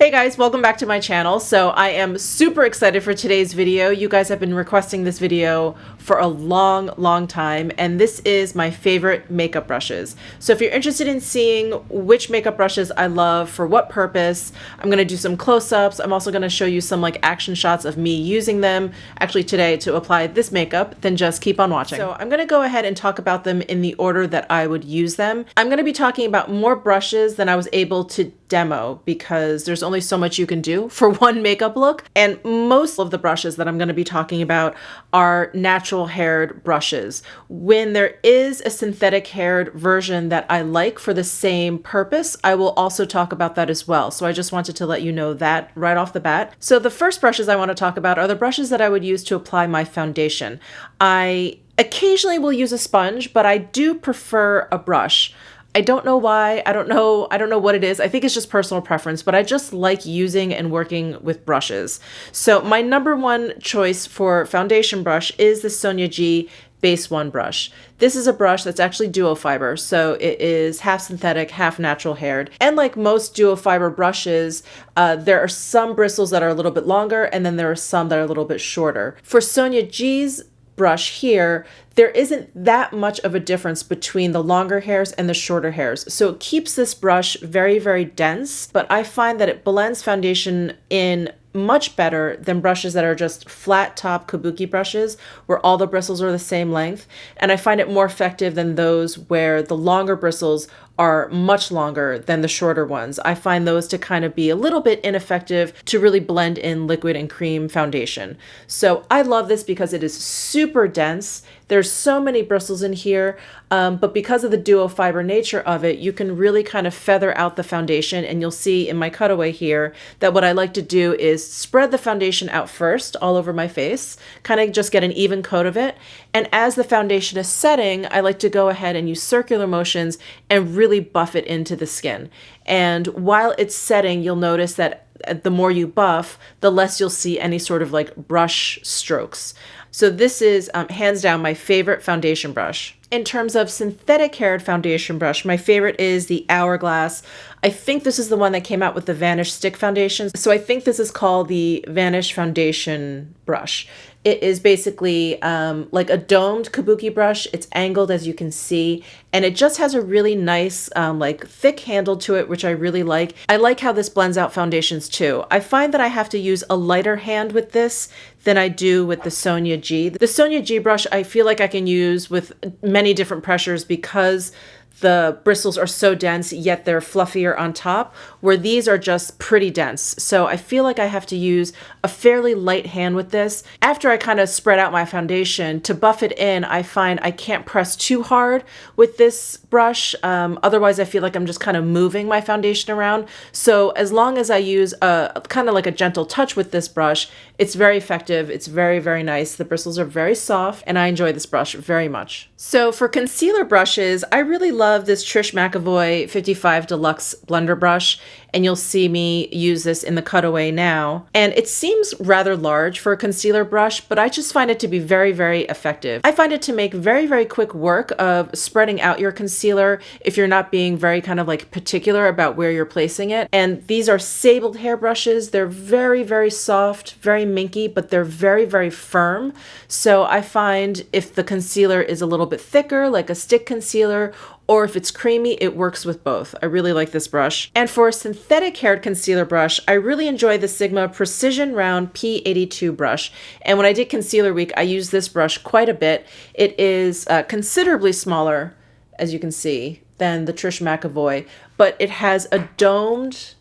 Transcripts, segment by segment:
Hey guys, welcome back to my channel. So I am super excited for today's video. You guys have been requesting this video for a long time, and this is my favorite makeup brushes. So if you're interested in seeing which makeup brushes I love for what purpose, I'm going to do some close-ups. I'm also going to show you some like action shots of me using them actually today to apply this makeup. Then just keep on watching. So I'm going to go ahead and talk about them in the order that I would use them. I'm going to be talking about more brushes than I was able to demo because there's only so much you can do for one makeup look, and most of the brushes that I'm going to be talking about are natural haired brushes. When there is a synthetic haired version that I like for the same purpose, I will also talk about that as well. So I just wanted to let you know that right off the bat. So the first brushes I want to talk about are the brushes that I would use to apply my foundation. I occasionally will use a sponge, but I do prefer a brush. I don't know why. I don't know what it is. I think it's just personal preference, but I just like using and working with brushes. So my number one choice for foundation brush is the SONIA G Base 1 brush. This is a brush that's actually duo fiber, so it is half synthetic, half natural haired. And like most duo fiber brushes, there are some bristles that are a little bit longer, and then there are some that are a little bit shorter. For SONIA G's brush here, there isn't that much of a difference between the longer hairs and the shorter hairs. So it keeps this brush very dense, but I find that it blends foundation in much better than brushes that are just flat top kabuki brushes where all the bristles are the same length. And I find it more effective than those where the longer bristles are much longer than the shorter ones. I find those to kind of be a little bit ineffective to really blend in liquid and cream foundation. So I love this because it is super dense. There's so many bristles in here, but because of the duo fiber nature of it, you can really kind of feather out the foundation. And you'll see in my cutaway here that what I like to do is spread the foundation out first all over my face, kind of just get an even coat of it. And as the foundation is setting, I like to go ahead and use circular motions and really buff it into the skin. And while it's setting, you'll notice that the more you buff, the less you'll see any sort of like brush strokes. So this is hands down my favorite foundation brush. In terms of synthetic haired foundation brush, my favorite is the Hourglass. I think this is the one that came out with the Vanish stick foundation. So I think this is called the Vanish foundation brush. It is basically like a domed kabuki brush. It's angled, as you can see, and it just has a really nice like thick handle to it, which I really like. I like how this blends out foundations too. I find that I have to use a lighter hand with this than I do with the SONIA G. The SONIA G brush I feel like I can use with many different pressures because the bristles are so dense, yet they're fluffier on top, where these are just pretty dense. So I feel like I have to use a fairly light hand with this. After I kind of spread out my foundation, to buff it in, I find I can't press too hard with this brush. Otherwise, I feel like I'm just kind of moving my foundation around. So as long as I use a kind of like a gentle touch with this brush, it's very effective. It's very nice. The bristles are very soft, and I enjoy this brush very much. So for concealer brushes, I really love this TRISH McEvoy 55 Deluxe blender brush, and you'll see me use this in the cutaway now. And it seems rather large for a concealer brush, but I just find it to be very effective. I find it to make very quick work of spreading out your concealer if you're not being very kind of like particular about where you're placing it. And these are sabled hair brushes. They're very soft, very minky, but they're very firm. So I find if the concealer is a little bit thicker, like a stick concealer, or if it's creamy, it works with both. I really like this brush. And for a synthetic haired concealer brush, I really enjoy the Sigma Precision Round P82 brush. And when I did Concealer Week, I used this brush quite a bit. It is considerably smaller, as you can see, than the TRISH McEvoy, but it has a domed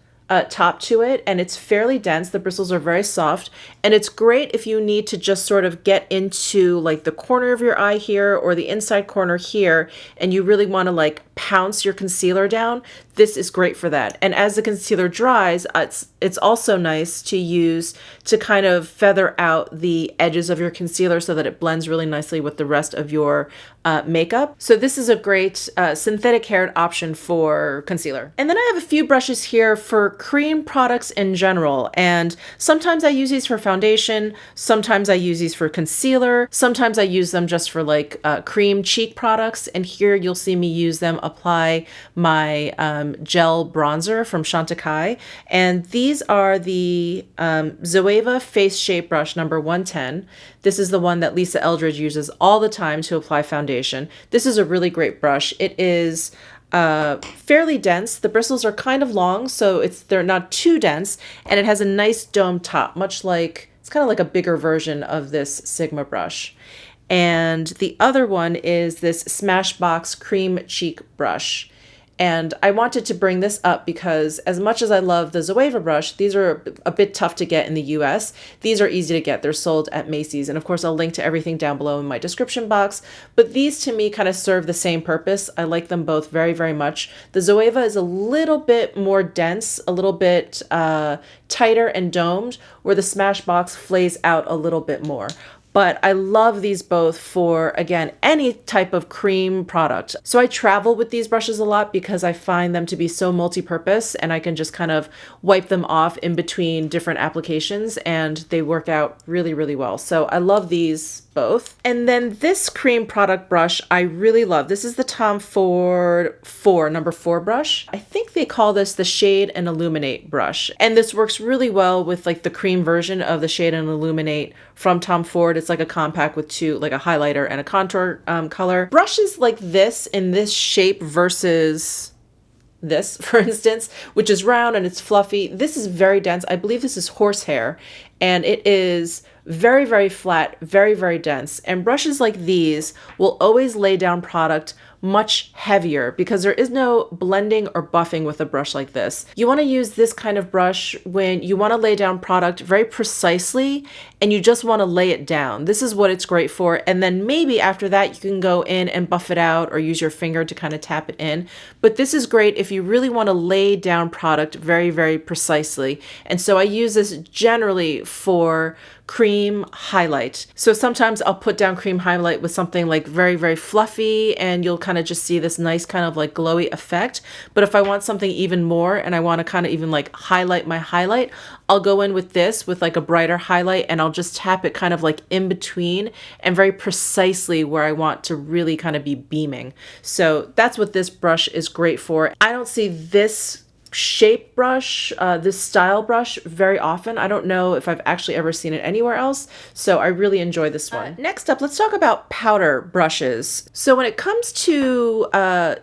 top to it, and it's fairly dense. The bristles are very soft, and it's great if you need to just sort of get into like the corner of your eye here or the inside corner here, and you really want to like pounce your concealer down. This is great for that. And as the concealer dries, it's also nice to use to kind of feather out the edges of your concealer so that it blends really nicely with the rest of your makeup. So this is a great synthetic haired option for concealer. And then I have a few brushes here for cream products in general. And sometimes I use these for foundation. Sometimes I use these for concealer. Sometimes I use them just for like cream cheek products. And here you'll see me use them apply my gel bronzer from Chantecaille. And these are the ZOEVA Face Shape Brush number 110. This is the one that Lisa Eldridge uses all the time to apply foundation. This is a really great brush. It is fairly dense. The bristles are kind of long, so they're not too dense, and it has a nice dome top, much like, it's kind of like a bigger version of this Sigma brush. And the other one is this Smashbox Cream Cheek brush. And I wanted to bring this up because as much as I love the ZOEVA brush, these are a bit tough to get in the US. These are easy to get. They're sold at Macy's. And of course, I'll link to everything down below in my description box. But these to me kind of serve the same purpose. I like them both very, very much. The ZOEVA is a little bit more dense, a little bit tighter and domed, where the Smashbox flays out a little bit more. But I love these both for, again, any type of cream product. So I travel with these brushes a lot because I find them to be so multi-purpose, and I can just kind of wipe them off in between different applications, and they work out really, really well. So I love these both. And then this cream product brush I really love. This is the Tom Ford number 4 brush. I think they call this the Shade and Illuminate brush. And this works really well with like the cream version of the Shade and Illuminate from Tom Ford. It's like a compact with two, like a highlighter and a contour color. Brushes like this in this shape versus this, for instance, which is round and it's fluffy. This is very dense. I believe this is horsehair, and it is very, very flat, very, very dense. And brushes like these will always lay down product much heavier because there is no blending or buffing with a brush like this. You want to use this kind of brush when you want to lay down product very precisely and you just want to lay it down. This is what it's great for. And then maybe after that, you can go in and buff it out or use your finger to kind of tap it in. But this is great if you really want to lay down product very, very precisely. And so I use this generally for cream highlight. So sometimes I'll put down cream highlight with something like very, very fluffy, and you'll kind of just see this nice kind of like glowy effect. But if I want something even more and I want to kind of even like highlight my highlight, I'll go in with this with like a brighter highlight, and I'll just tap it kind of like in between and very precisely where I want to really kind of be beaming. So that's what this brush is great for. I don't see this shape brush, this style brush very often. I don't know if I've actually ever seen it anywhere else, so I really enjoy this one. Next up, let's talk about powder brushes. So when it comes to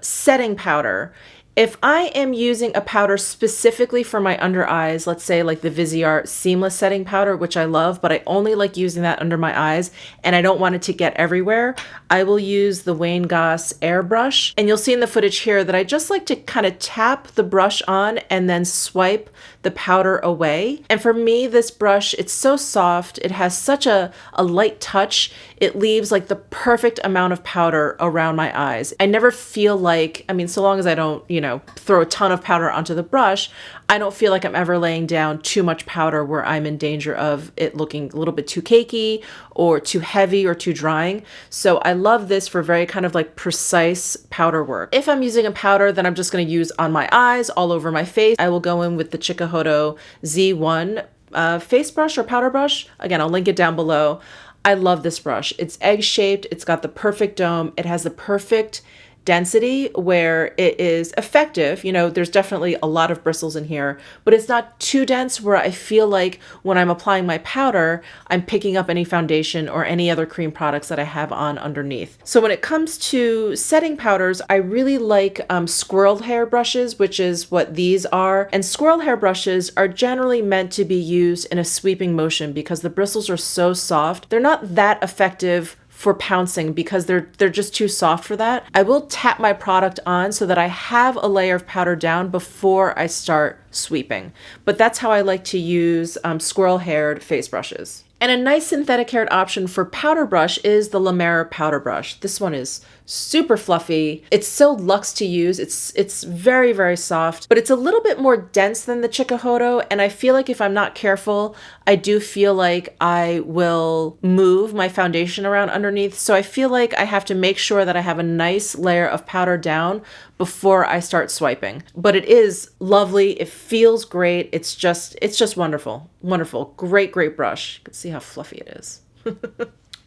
setting powder, if I am using a powder specifically for my under eyes, let's say like the Viseart Seamless Setting Powder, which I love, but I only like using that under my eyes and I don't want it to get everywhere, I will use the Wayne Goss Airbrush. And you'll see in the footage here that I just like to kind of tap the brush on and then swipe the powder away. And for me, this brush, it's so soft. It has such a light touch. It leaves like the perfect amount of powder around my eyes. I never feel like, I mean, so long as I don't, you know, throw a ton of powder onto the brush, I don't feel like I'm ever laying down too much powder where I'm in danger of it looking a little bit too cakey or too heavy or too drying. So I love this for very kind of like precise powder work. If I'm using a powder that I'm just going to use on my eyes, all over my face, I will go in with the CHIKUHODO Z1 face brush or powder brush. Again, I'll link it down below. I love this brush. It's egg-shaped. It's got the perfect dome. It has the perfect density where it is effective. You know, there's definitely a lot of bristles in here, but it's not too dense where I feel like when I'm applying my powder, I'm picking up any foundation or any other cream products that I have on underneath. So when it comes to setting powders, I really like squirrel hair brushes, which is what these are. And squirrel hair brushes are generally meant to be used in a sweeping motion because the bristles are so soft. They're not that effective for pouncing because they're just too soft for that. I will tap my product on so that I have a layer of powder down before I start sweeping. But that's how I like to use squirrel-haired face brushes. And a nice synthetic haired option for powder brush is the La Mer powder brush. This one is super fluffy. It's so luxe to use. It's very, very soft, but it's a little bit more dense than the CHIKUHODO. And I feel like if I'm not careful, I do feel like I will move my foundation around underneath. So I feel like I have to make sure that I have a nice layer of powder down before I start swiping. But it is lovely. It feels great. It's just wonderful. Wonderful. Great, great brush. You can see how fluffy it is.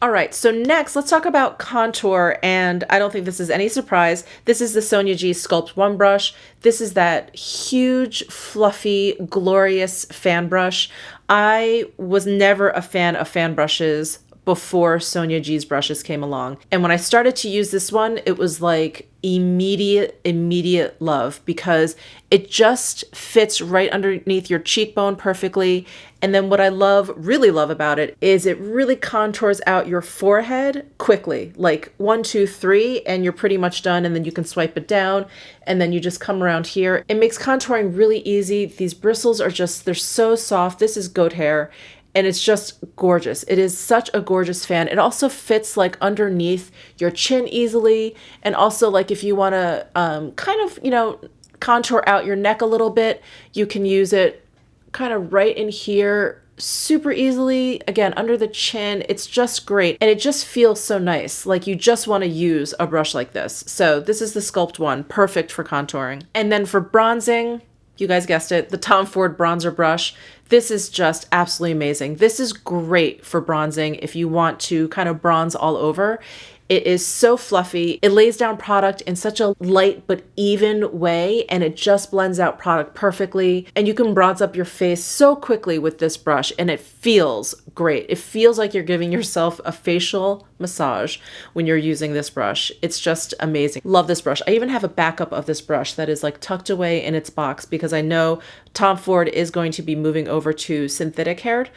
All right, so next let's talk about contour, and I don't think this is any surprise. This is the Sonia G Sculpt 1 brush. This is that huge, fluffy, glorious fan brush. I was never a fan of fan brushes before Sonia G's brushes came along. And when I started to use this one, it was like immediate love, because it just fits right underneath your cheekbone perfectly. And then what I really love about it is it really contours out your forehead quickly, like 1, 2, 3, and you're pretty much done. And then you can swipe it down and then you just come around here. It makes contouring really easy. These bristles are just, they're so soft. This is goat hair. And it's just gorgeous. It is such a gorgeous fan. It also fits like underneath your chin easily. And also, like, if you want to kind of, you know, contour out your neck a little bit, you can use it kind of right in here super easily. Again, under the chin. It's just great. And it just feels so nice. Like you just want to use a brush like this. So this is the Sculpt 1, perfect for contouring. And then for bronzing, you guys guessed it, the Tom Ford bronzer brush. This is just absolutely amazing. This is great for bronzing if you want to kind of bronze all over. It is so fluffy. It lays down product in such a light but even way, and it just blends out product perfectly. And you can bronze up your face so quickly with this brush, and it feels great. It feels like you're giving yourself a facial massage when you're using this brush. It's just amazing. Love this brush. I even have a backup of this brush that is like tucked away in its box, because I know Tom Ford is going to be moving over to synthetic haired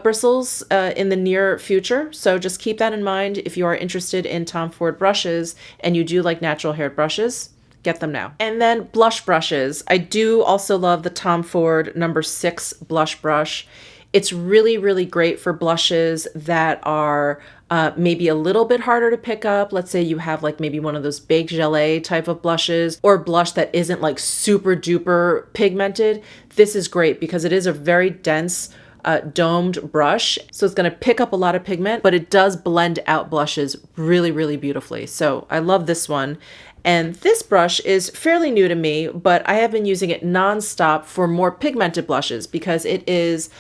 bristles in the near future. So just keep that in mind if you are interested in Tom Ford brushes and you do like natural haired brushes. Get them now. And then blush brushes. I do also love the Tom Ford number 6 blush brush. It's really, really great for blushes that are maybe a little bit harder to pick up. Let's say you have like maybe one of those Beige type of blushes, or blush that isn't like super duper pigmented. This is great because it is a very dense domed brush. So it's going to pick up a lot of pigment, but it does blend out blushes really, really beautifully. So I love this one. And this brush is fairly new to me, but I have been using it nonstop for more pigmented blushes because it is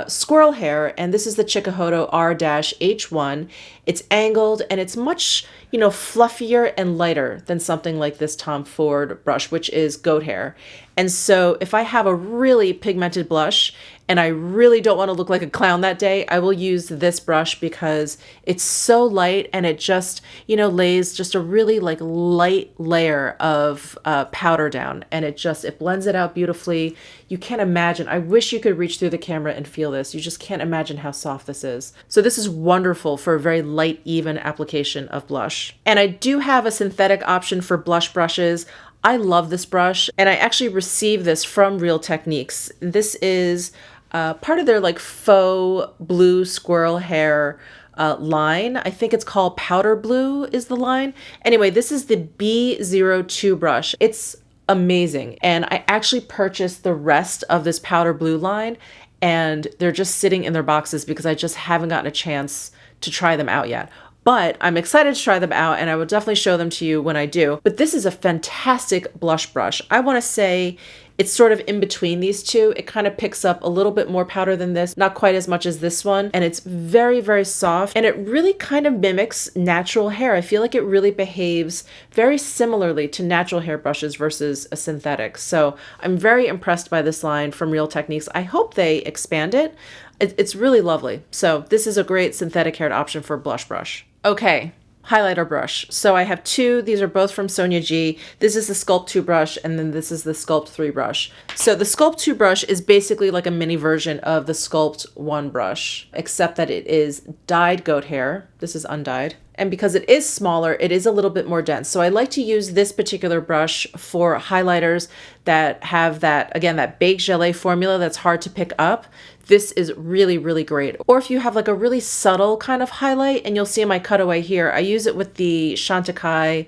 squirrel hair, and this is the CHIKUHODO R-H1. It's angled and it's much, you know, fluffier and lighter than something like this Tom Ford brush, which is goat hair. And so if I have a really pigmented blush and I really don't want to look like a clown that day, I will use this brush because it's so light and it just, you know, lays just a really like light layer of powder down, and it blends it out beautifully. You can't imagine. I wish you could reach through the camera and feel this. You just can't imagine how soft this is. So this is wonderful for a very light, even application of blush. And I do have a synthetic option for blush brushes. I love this brush, and I actually received this from Real Techniques. This is part of their like faux blue squirrel hair line. I think it's called POWDERBLEU is the line. Anyway, this is the B02 brush. It's amazing. And I actually purchased the rest of this POWDERBLEU line, and they're just sitting in their boxes because I just haven't gotten a chance to try them out yet. But I'm excited to try them out, and I will definitely show them to you when I do. But this is a fantastic blush brush. I want to say it's sort of in between these two. It kind of picks up a little bit more powder than this, not quite as much as this one. And it's very, very soft, and it really kind of mimics natural hair. I feel like it really behaves very similarly to natural hair brushes versus a synthetic. So I'm very impressed by this line from Real Techniques. I hope they expand it. It's really lovely. So this is a great synthetic haired option for a blush brush. Okay, highlighter brush. So I have two. These are both from Sonia G. This is the Sculpt 2 brush, and then this is the Sculpt 3 brush. So the Sculpt 2 brush is basically like a mini version of the Sculpt 1 brush, except that it is dyed goat hair. This is undyed. And because it is smaller, it is a little bit more dense. So I like to use this particular brush for highlighters that have that, again, that Beige formula that's hard to pick up. This is really, really great. Or if you have like a really subtle kind of highlight, and you'll see in my cutaway here, I use it with the Chantecaille,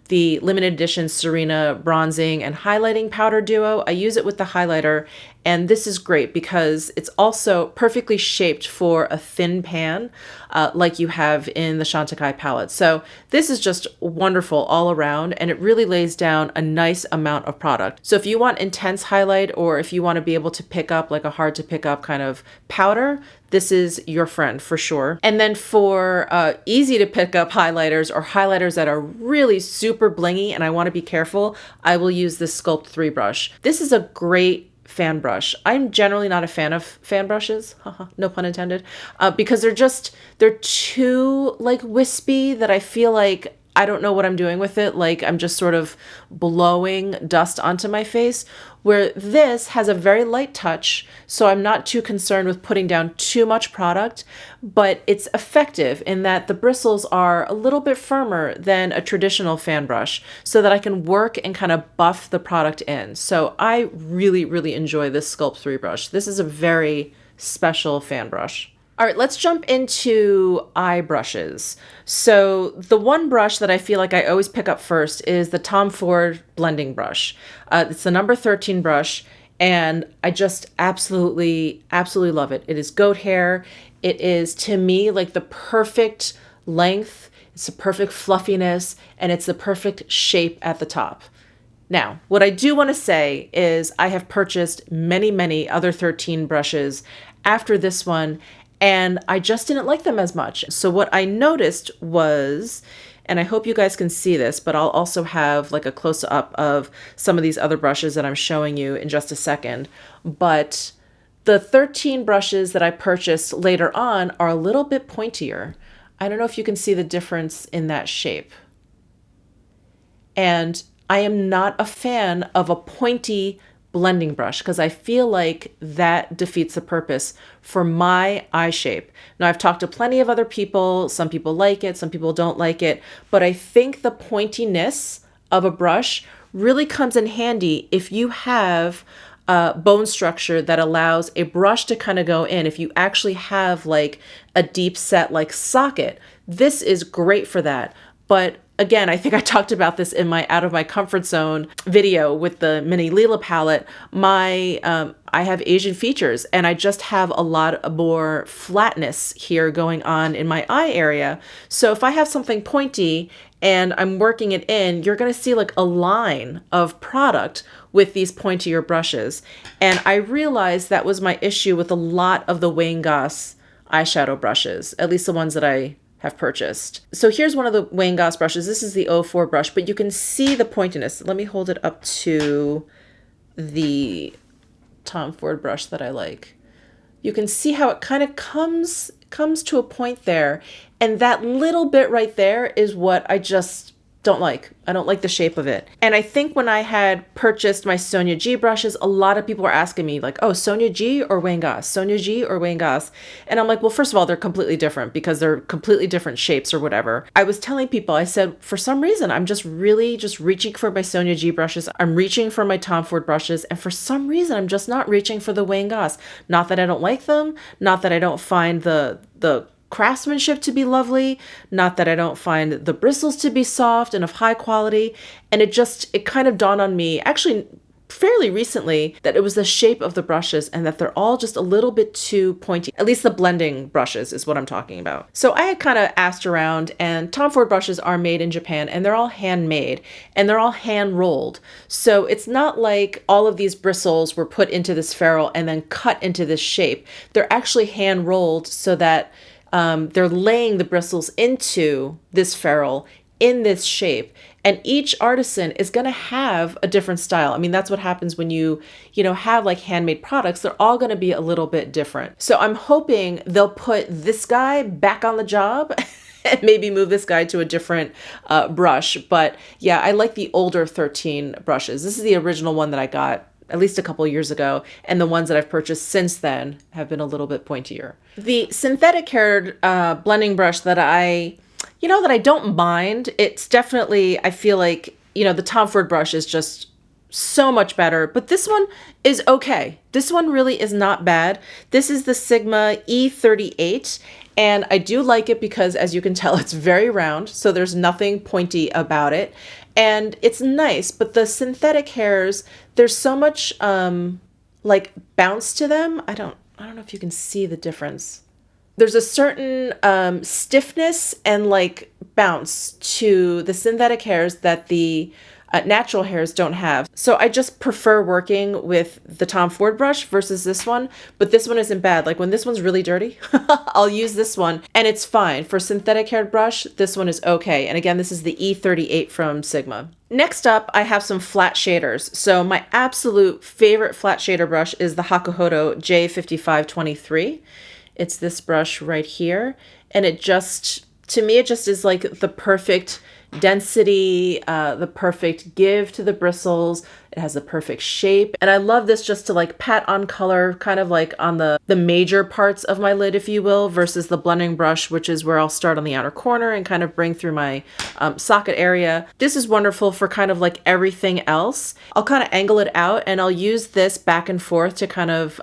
the limited edition Serena bronzing and highlighting powder duo. I use it with the highlighter, And this is great because it's also perfectly shaped for a thin pan, like you have in the Chantecaille palette. So this is just wonderful all around, and it really lays down a nice amount of product. So if you want intense highlight, or if you want to be able to pick up like a hard to pick up kind of powder, this is your friend for sure. And then for easy to pick up highlighters, or highlighters that are really super blingy and I want to be careful, I will use this Sculpt 3 brush. This is a great fan brush. I'm generally not a fan of fan brushes, no pun intended, because they're too like wispy that I feel like I don't know what I'm doing with it. Like I'm just sort of blowing dust onto my face, where this has a very light touch. So I'm not too concerned with putting down too much product, but it's effective in that the bristles are a little bit firmer than a traditional fan brush, so that I can work and kind of buff the product in. So I really, really enjoy this Sculpt 3 brush. This is a very special fan brush. All right, let's jump into eye brushes. So the one brush that I feel like I always pick up first is the Tom Ford blending brush. It's the number 13 brush, and I just absolutely, absolutely love it. It is goat hair. It is, to me, like the perfect length. It's the perfect fluffiness, and it's the perfect shape at the top. Now, what I do want to say is I have purchased many, many other 13 brushes after this one, and I just didn't like them as much. So what I noticed was, and I hope you guys can see this, but I'll also have like a close-up of some of these other brushes that I'm showing you in just a second. But the 13 brushes that I purchased later on are a little bit pointier. I don't know if you can see the difference in that shape. And I am not a fan of a pointy blending brush because I feel like that defeats the purpose for my eye shape. Now, I've talked to plenty of other people. Some people like it, some people don't like it, but I think the pointiness of a brush really comes in handy if you have bone structure that allows a brush to kind of go in. If you actually have like a deep set like socket, this is great for that. But again, I think I talked about this in my out of my comfort zone video with the mini Lila palette. I have Asian features, and I just have a lot more flatness here going on in my eye area. So if I have something pointy and I'm working it in, you're going to see like a line of product with these pointier brushes. And I realized that was my issue with a lot of the Wayne Goss eyeshadow brushes, at least the ones that I have purchased. So here's one of the Wayne Goss brushes. This is the 04 brush, but you can see the pointiness. Let me hold it up to the Tom Ford brush that I like. You can see how it kind of comes to a point there. And that little bit right there is what I just don't like. I don't like the shape of it. And I think when I had purchased my Sonia G brushes, a lot of people were asking me like, oh, Sonia G or Wayne Goss? Sonia G or Wayne Goss? And I'm like, well, first of all, they're completely different because they're completely different shapes or whatever. I was telling people, I said, for some reason, I'm just really just reaching for my Sonia G brushes. I'm reaching for my Tom Ford brushes. And for some reason, I'm just not reaching for the Wayne Goss. Not that I don't like them. Not that I don't find the craftsmanship to be lovely, not that I don't find the bristles to be soft and of high quality. And it kind of dawned on me actually fairly recently that it was the shape of the brushes and that they're all just a little bit too pointy. At least the blending brushes is what I'm talking about. So I had kind of asked around, and Tom Ford brushes are made in Japan, and they're all handmade and they're all hand rolled. So it's not like all of these bristles were put into this ferrule and then cut into this shape. They're actually hand rolled so that they're laying the bristles into this ferrule in this shape. And each artisan is going to have a different style. I mean, that's what happens when you have like handmade products. They're all going to be a little bit different. So I'm hoping they'll put this guy back on the job and maybe move this guy to a different brush. But yeah, I like the older 13 brushes. This is the original one that I got at least a couple of years ago, and the ones that I've purchased since then have been a little bit pointier. The synthetic haired blending brush that I don't mind, it's definitely, I feel like, the Tom Ford brush is just so much better, but this one is okay. This one really is not bad. This is the Sigma E38, and I do like it because, as you can tell, it's very round, so there's nothing pointy about it. And it's nice, but the synthetic hairs, there's so much like bounce to them. I don't know if you can see the difference. There's a certain stiffness and like bounce to the synthetic hairs that the natural hairs don't have. So I just prefer working with the Tom Ford brush versus this one, but this one isn't bad. Like when this one's really dirty, I'll use this one and it's fine. For synthetic haired brush, this one is okay. And again, this is the E38 from Sigma. Next up, I have some flat shaders. So my absolute favorite flat shader brush is the CHIKUHODO J5523. It's this brush right here. And it just, to me, it just is like the perfect density, the perfect give to the bristles. It has the perfect shape. And I love this just to like pat on color, kind of like on the major parts of my lid, if you will, versus the blending brush, which is where I'll start on the outer corner and kind of bring through my socket area. This is wonderful for kind of like everything else. I'll kind of angle it out and I'll use this back and forth to kind of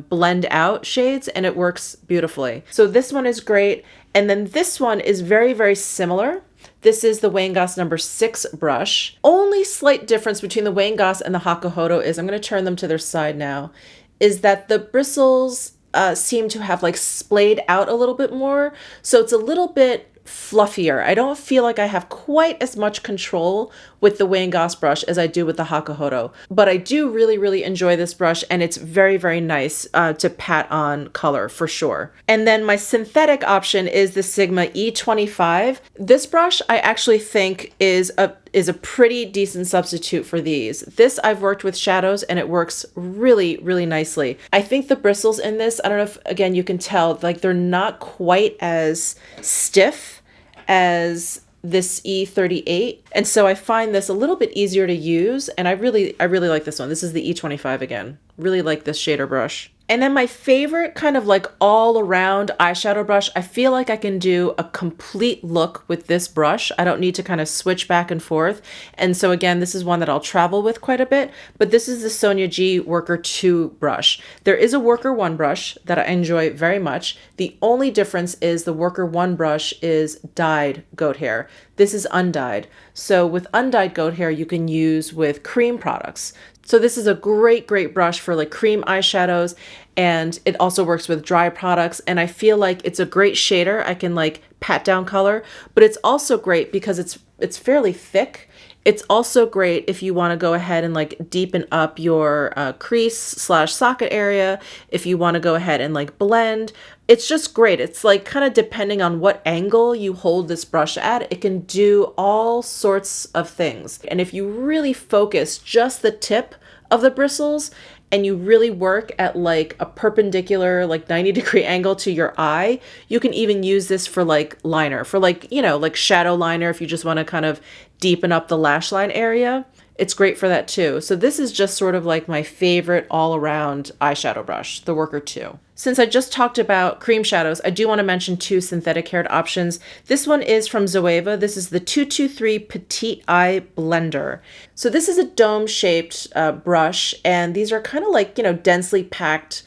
blend out shades, and it works beautifully. So this one is great. And then this one is very, very similar. This is the Wayne Goss number 6 brush. Only slight difference between the Wayne Goss and the CHIKUHODO is, I'm going to turn them to their side now, is that the bristles seem to have like splayed out a little bit more. So it's a little bit fluffier. I don't feel like I have quite as much control with the Wayne Goss brush as I do with the CHIKUHODO, but I do really, really enjoy this brush, and it's very, very nice to pat on color for sure. And then my synthetic option is the Sigma E25. This brush I actually think is a pretty decent substitute for these. This I've worked with shadows and it works really, really nicely. I think the bristles in this, I don't know if, again, you can tell, like they're not quite as stiff as this E38. And so I find this a little bit easier to use. And I really like this one. This is the E25 again. Really like this shader brush. And then my favorite kind of like all around eyeshadow brush, I feel like I can do a complete look with this brush. I don't need to kind of switch back and forth. And so again, this is one that I'll travel with quite a bit, but this is the Sonia G Worker 2 brush. There is a Worker 1 brush that I enjoy very much. The only difference is the Worker 1 brush is dyed goat hair. This is undyed. So with undyed goat hair, you can use with cream products. So this is a great, great brush for like cream eyeshadows, and it also works with dry products. And I feel like it's a great shader. I can like pat down color, but it's also great because it's fairly thick. It's also great if you want to go ahead and like deepen up your crease / socket area. If you want to go ahead and like blend, it's just great. It's like kind of depending on what angle you hold this brush at, it can do all sorts of things. And if you really focus just the tip of the bristles and you really work at like a perpendicular, like 90-degree angle to your eye, you can even use this for like liner, for like, you know, like shadow liner if you just want to kind of deepen up the lash line area. It's great for that too. So this is just sort of like my favorite all around eyeshadow brush, the Worker 2. Since I just talked about cream shadows, I do want to mention 2 synthetic haired options. This one is from ZOEVA. This is the 223 Petite Eye Blender. So this is a dome shaped brush, and these are kind of like, you know, densely packed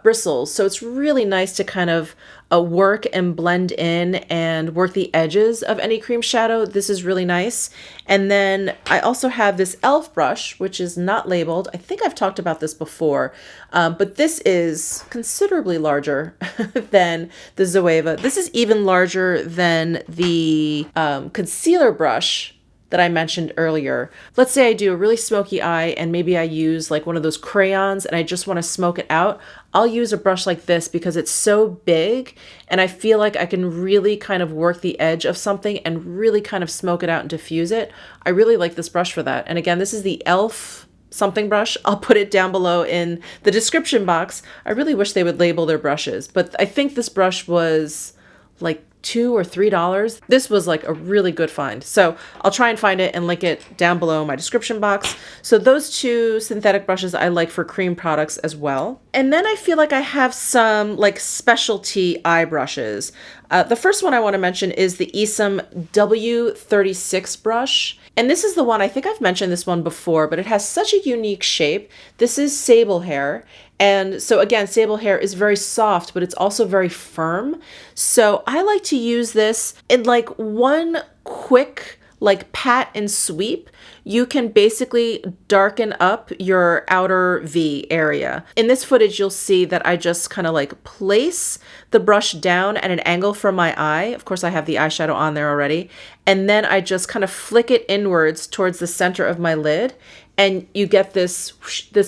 bristles. So it's really nice to kind of work and blend in and work the edges of any cream shadow. This is really nice. And then I also have this e.l.f. brush, which is not labeled. I think I've talked about this before, but this is considerably larger than the ZOEVA. This is even larger than the concealer brush that I mentioned earlier. Let's say I do a really smoky eye and maybe I use like one of those crayons and I just want to smoke it out. I'll use a brush like this because it's so big and I feel like I can really kind of work the edge of something and really kind of smoke it out and diffuse it. I really like this brush for that. And again, this is the e.l.f. something brush. I'll put it down below in the description box. I really wish they would label their brushes, but I think this brush was like $2 or $3. This was like a really good find. So I'll try and find it and link it down below in my description box. So those 2 synthetic brushes I like for cream products as well. And then I feel like I have some like specialty eye brushes. The first one I want to mention is the Esom W36 brush. And this is the one, I think I've mentioned this one before, but it has such a unique shape. This is sable hair. And so again, sable hair is very soft, but it's also very firm. So I like to use this in like one quick like pat and sweep, you can basically darken up your outer V area. In this footage, you'll see that I just kind of like place the brush down at an angle from my eye. Of course, I have the eyeshadow on there already. And then I just kind of flick it inwards towards the center of my lid. And you get this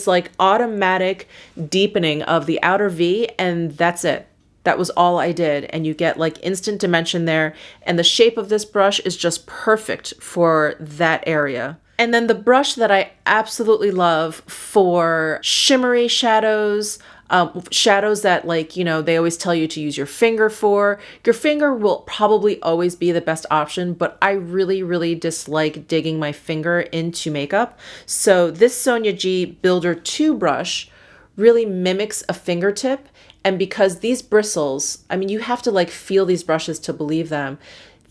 like automatic deepening of the outer V, and that's it. That was all I did. And you get like instant dimension there. And the shape of this brush is just perfect for that area. And then the brush that I absolutely love for shimmery shadows, shadows that, like, you know, they always tell you to use your finger for. Your finger will probably always be the best option, but I really, really dislike digging my finger into makeup. So this Sonia G Builder 2 brush really mimics a fingertip. And because these bristles, I mean, you have to like feel these brushes to believe them.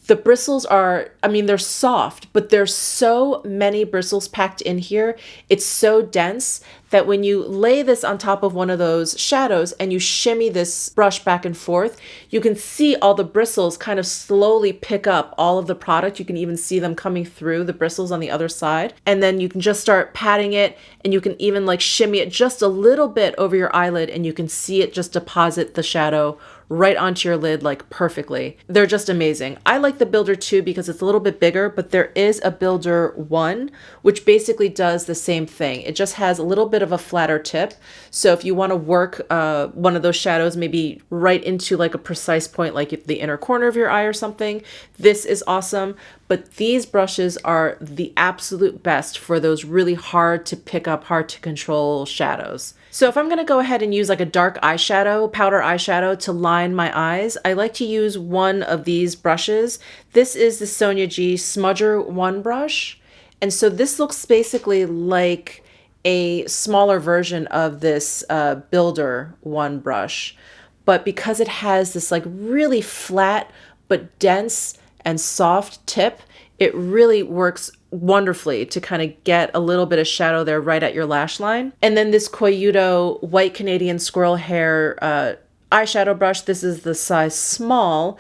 The bristles are, I mean, they're soft, but there's so many bristles packed in here. It's so dense that when you lay this on top of one of those shadows and you shimmy this brush back and forth, you can see all the bristles kind of slowly pick up all of the product. You can even see them coming through the bristles on the other side. And then you can just start patting it, and you can even like shimmy it just a little bit over your eyelid, and you can see it just deposit the shadow right onto your lid like perfectly. They're just amazing. I like the Builder 2 because it's a little bit bigger, but there is a Builder 1, which basically does the same thing. It just has a little bit of a flatter tip. So if you want to work one of those shadows maybe right into like a precise point, like the inner corner of your eye or something, this is awesome. But these brushes are the absolute best for those really hard to pick up, hard to control shadows. So if I'm going to go ahead and use like a dark eyeshadow, powder eyeshadow to line my eyes, I like to use one of these brushes. This is the Sonia G Smudger 1 brush. And so this looks basically like a smaller version of this Builder 1 brush. But because it has this like really flat but dense and soft tip, it really works wonderfully to kind of get a little bit of shadow there right at your lash line. And then this KOYUDO White Canadian Squirrel Hair eyeshadow brush, this is the size small.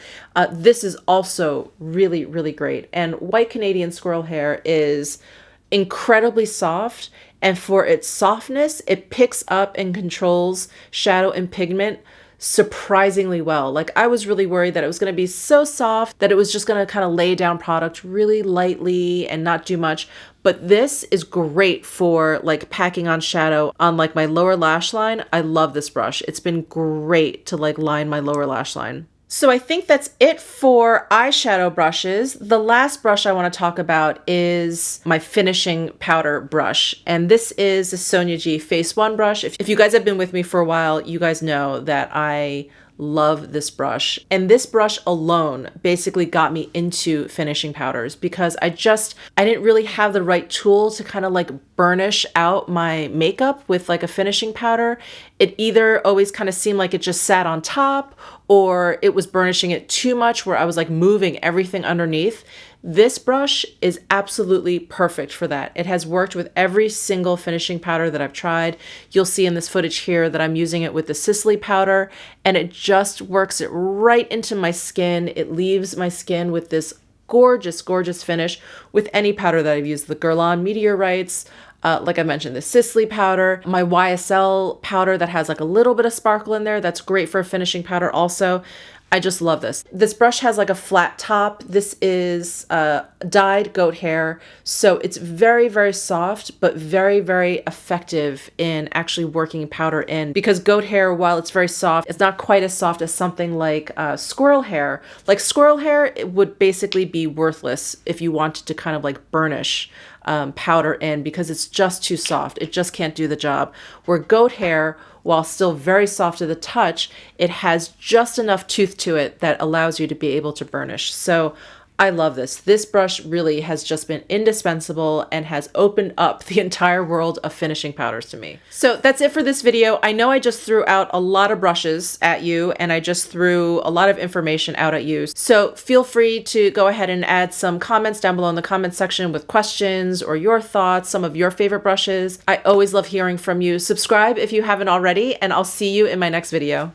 This is also really, really great. And White Canadian Squirrel Hair is incredibly soft, and for its softness, it picks up and controls shadow and pigment surprisingly well. Like, I was really worried that it was going to be so soft that it was just going to kind of lay down product really lightly and not do much. But this is great for like packing on shadow on like my lower lash line. I love this brush. It's been great to like line my lower lash line. So I think that's it for eyeshadow brushes. The last brush I want to talk about is my finishing powder brush. And this is the Sonia G Face 1 brush. If you guys have been with me for a while, you guys know that I love this brush. And this brush alone basically got me into finishing powders because I didn't really have the right tool to kind of like burnish out my makeup with like a finishing powder. It either always kind of seemed like it just sat on top, or it was burnishing it too much where I was like moving everything underneath. This brush is absolutely perfect for that. It has worked with every single finishing powder that I've tried. You'll see in this footage here that I'm using it with the Sisley powder, and it just works it right into my skin. It leaves my skin with this gorgeous, gorgeous finish with any powder that I've used. The Guerlain Meteorites, like I mentioned, the Sisley powder, my YSL powder that has like a little bit of sparkle in there. That's great for a finishing powder also. I just love this. This brush has like a flat top. This is dyed goat hair. So it's very, very soft, but very, very effective in actually working powder in, because goat hair, while it's very soft, it's not quite as soft as something like squirrel hair. Like squirrel hair, it would basically be worthless if you wanted to kind of like burnish powder in, because it's just too soft. It just can't do the job. Where goat hair, while still very soft to the touch, it has just enough tooth to it that allows you to be able to burnish. So I love this. This brush really has just been indispensable and has opened up the entire world of finishing powders to me. So that's it for this video. I know I just threw out a lot of brushes at you, and I just threw a lot of information out at you. So feel free to go ahead and add some comments down below in the comment section with questions or your thoughts, some of your favorite brushes. I always love hearing from you. Subscribe if you haven't already, and I'll see you in my next video.